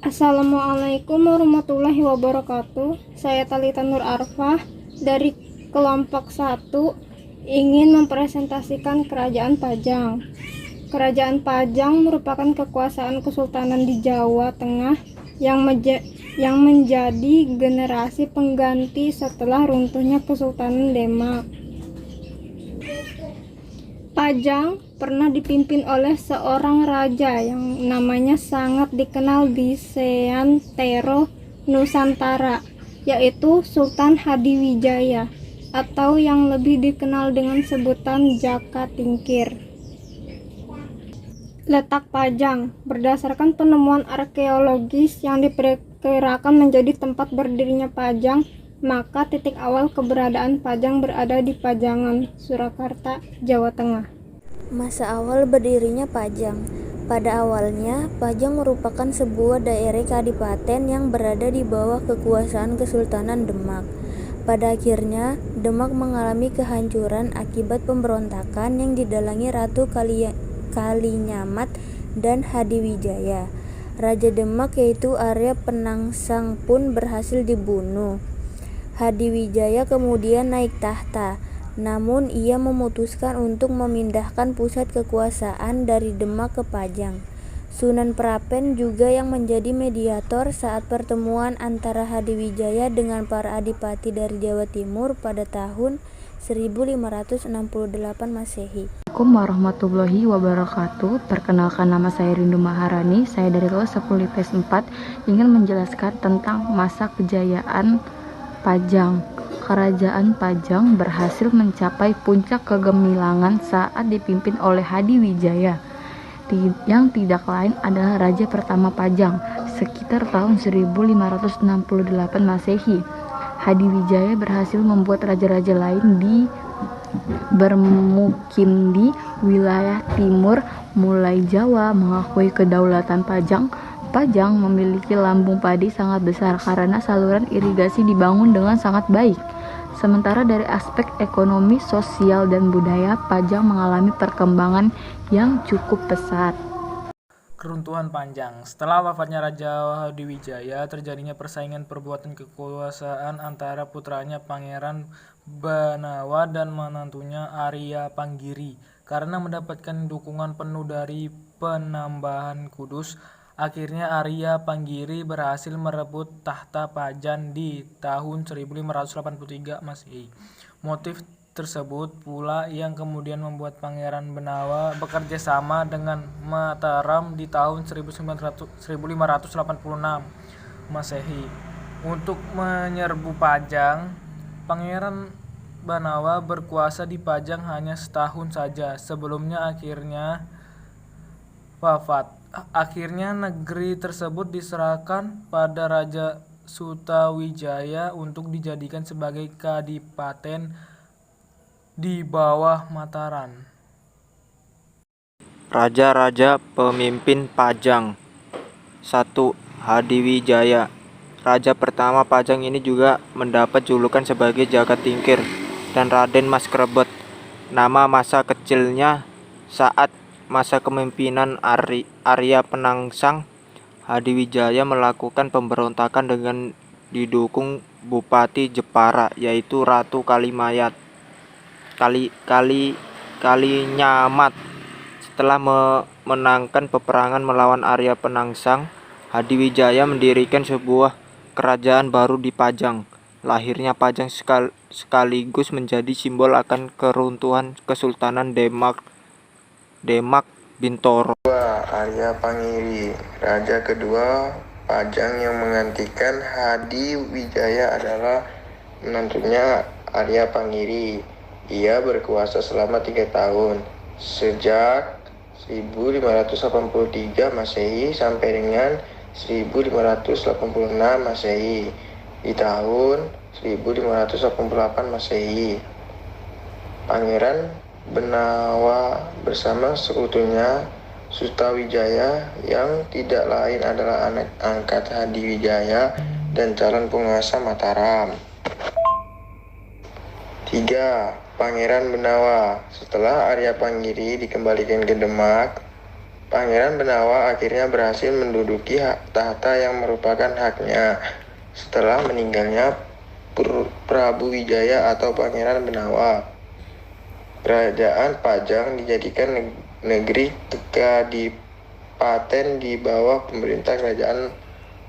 Assalamualaikum warahmatullahi wabarakatuh. Saya Talita Nur Arfah dari kelompok 1 ingin mempresentasikan Kerajaan Pajang. Kerajaan Pajang merupakan kekuasaan kesultanan di Jawa Tengah yang menjadi generasi pengganti setelah runtuhnya Kesultanan Demak. Pajang pernah dipimpin oleh seorang raja yang namanya sangat dikenal di seantero Nusantara, yaitu Sultan Hadiwijaya, atau yang lebih dikenal dengan sebutan Jaka Tingkir. Letak Pajang berdasarkan penemuan arkeologis yang diperkirakan menjadi tempat berdirinya Pajang, maka titik awal keberadaan Pajang berada di Pajangan, Surakarta, Jawa Tengah. Masa awal berdirinya Pajang. Pada awalnya, Pajang merupakan sebuah daerah kadipaten yang berada di bawah kekuasaan Kesultanan Demak. Pada akhirnya, Demak mengalami kehancuran akibat pemberontakan yang didalangi Ratu Kalinyamat dan Hadiwijaya. Raja Demak yaitu Arya Penangsang pun berhasil dibunuh. Hadiwijaya kemudian naik tahta, namun ia memutuskan untuk memindahkan pusat kekuasaan dari Demak ke Pajang. Sunan Prapen juga yang menjadi mediator saat pertemuan antara Hadiwijaya dengan para adipati dari Jawa Timur pada tahun 1568 Masehi. Assalamualaikum warahmatullahi wabarakatuh. Perkenalkan, nama saya Rindu Maharani. Saya dari kelas 10 IPS 4 ingin menjelaskan tentang masa kejayaan Pajang. Kerajaan Pajang berhasil mencapai puncak kegemilangan saat dipimpin oleh Hadiwijaya, yang tidak lain adalah raja pertama Pajang, sekitar tahun 1568 Masehi. Hadiwijaya berhasil membuat raja-raja lain bermukim di wilayah timur, mulai Jawa, mengakui kedaulatan Pajang. Pajang memiliki lambung padi sangat besar karena saluran irigasi dibangun dengan sangat baik. Sementara dari aspek ekonomi, sosial, dan budaya, Pajang mengalami perkembangan yang cukup pesat. Keruntuhan Pajang. Setelah wafatnya Raja Hadiwijaya, terjadinya persaingan perbuatan kekuasaan antara putranya Pangeran Banawa dan menantunya Arya Panggiri. Karena mendapatkan dukungan penuh dari penambahan Kudus, akhirnya Arya Panggiri berhasil merebut tahta Pajan di tahun 1583 Masehi. Motif tersebut pula yang kemudian membuat Pangeran Benawa bekerja sama dengan Mataram di tahun 1586 Masehi untuk menyerbu Pajang. Pangeran Benawa berkuasa di Pajang hanya setahun saja sebelumnya akhirnya wafat. Akhirnya negeri tersebut diserahkan pada Raja Sutawijaya untuk dijadikan sebagai kadipaten di bawah Mataram. Raja-raja pemimpin Pajang. 1. Hadiwijaya. Raja pertama Pajang ini juga mendapat julukan sebagai Jaka Tingkir dan Raden Mas Krebet. Nama masa kecilnya saat masa kepemimpinan Arya Penangsang, Hadiwijaya melakukan pemberontakan dengan didukung Bupati Jepara, yaitu Ratu Kalinyamat. Setelah memenangkan peperangan melawan Arya Penangsang, Hadiwijaya mendirikan sebuah kerajaan baru di Pajang. Lahirnya Pajang sekaligus menjadi simbol akan keruntuhan Kesultanan Demak Bintoro. Arya Panggiri, raja kedua Pajang yang menggantikan Hadiwijaya adalah menantunya Arya Panggiri. Ia berkuasa selama 3 tahun, sejak 1583 Masehi sampai dengan 1586 Masehi. Di tahun 1588 Masehi, Pangeran Benawa bersama sekutunya Sutawijaya yang tidak lain adalah anak angkat Hadiwijaya dan calon penguasa Mataram. 3. Pangeran Benawa. Setelah Arya Panggiri dikembalikan ke Demak, Pangeran Benawa akhirnya berhasil menduduki tahta yang merupakan haknya setelah meninggalnya Prabu Wijaya atau Pangeran Benawa. Kerajaan Pajang dijadikan negeri kadipaten di bawah pemerintah Kerajaan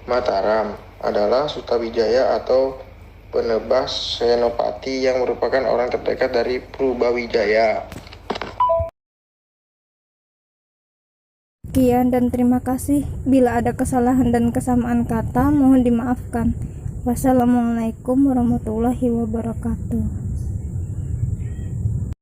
Mataram adalah Sutawijaya atau penebas Senopati yang merupakan orang terdekat dari Purbawijaya. Sekian dan terima kasih. Bila ada kesalahan dan kesamaan kata, mohon dimaafkan. Wassalamualaikum warahmatullahi wabarakatuh.